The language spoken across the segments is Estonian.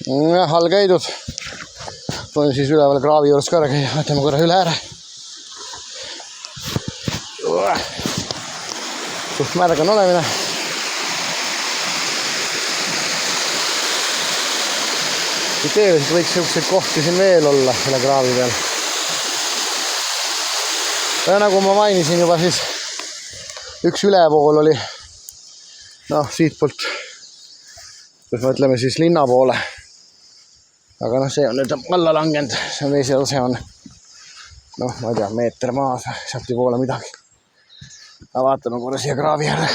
Jah, all käidud. Toon siis üleval kraavi juures ka ära käia. Võtame korra üle ära. Suht märg on olemine. Teeliselt võiks selliseid kohti siin veel olla selle kraavi peal. Ja nagu ma mainisin juba, siis üks ülepool oli siit poolt, kus me ütleme siis linna poole. Aga see on nüüd alla langenud, see on teise ose on ma ei tea, meeter maas, sealt ei poole midagi. Aga vaatame korra siia kraavi järgi.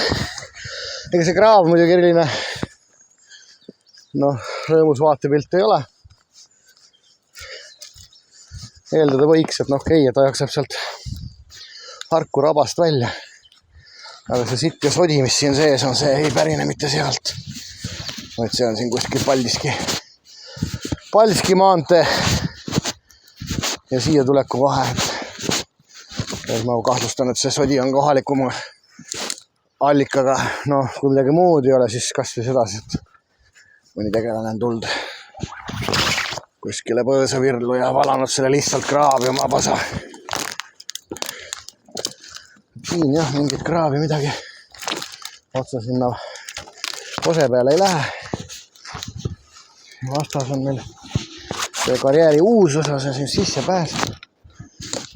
Ega see kraav muidugi eriline rõõmus vaatepilt ei ole. Eeldada võiks, et et ta jaksab sealt Harku rabast välja. Aga see sitt ja sodi, mis siin sees on, see ei pärine mitte sealt. Vaid see on siin kuskil Paldiski maantee. Ja siia tuleku kohe. Ma kahtlustan, et see sodi on kohalikuma allikaga. Kui midagi muud ei ole, siis kas või sedasi, et mõni tegelane on tulnud kuskile põõsavirlu ja valanud selle lihtsalt kraavi oma pasa. Siin jah, mingit kraavi midagi otsa sinna ose peale ei lähe. Vastas on meil see karjääri uus osa, see siin sisse pääseb.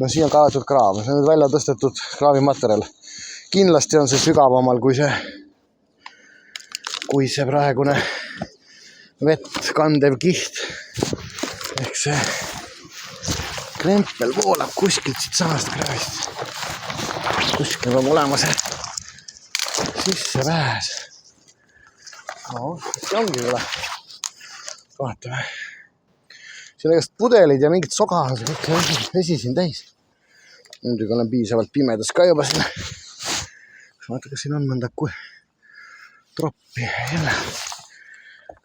Siin on kaevatud kraav, see on nüüd välja tõstetud kraavimaterjal. Kindlasti on see sügavamal kui see praegune vett kandev kiht. Ehk see krempel voolab kuskilt siit samast kraavist. Kuskil peab olema see sissepääs. See ongi üle. Vaatame. Siin igast pudelid ja mingit soga on see kõik vesi siin täis. Muidugi olen piisavalt pimedas ka juba siin. Vaata, kas siin on mõnda troppi. Jälle.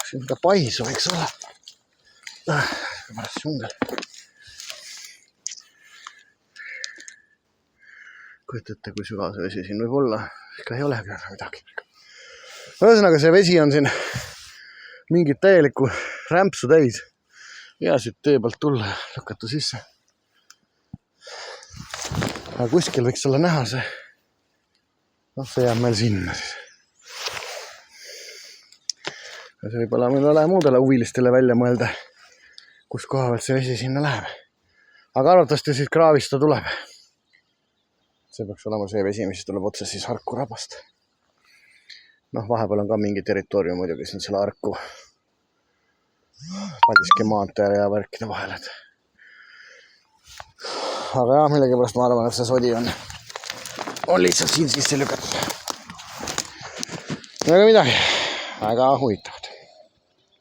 Siin seda paisu võiks olla. Pärast sungel. Kujutate, kui sügav see vesi siin võib olla. Ikka ei olegi midagi. Ühesõnaga, see vesi on siin mingit täielikku rämpsu täis. Ja siit tee pealt tulla ja lükata sisse. Aga kuskil võiks olla näha see. See jääb meil sinna siis. Ja see võib olla meil ole muudele huvilistele välja mõelda, kus koha pealt see vesi sinna läheb. Aga arvatavasti siis kraavist ta tuleb. See peaks olema see vesi, mis tuleb otse siis Harku rabast. Vahepeal on ka mingi territoorium muidugi siin selle Harku Paldiski maantee ja värkide vahel. Aga jah, millegipärast ma arvan, et see sodi on lihtsalt siin sisse lükatud. Aga midagi, väga huvitav.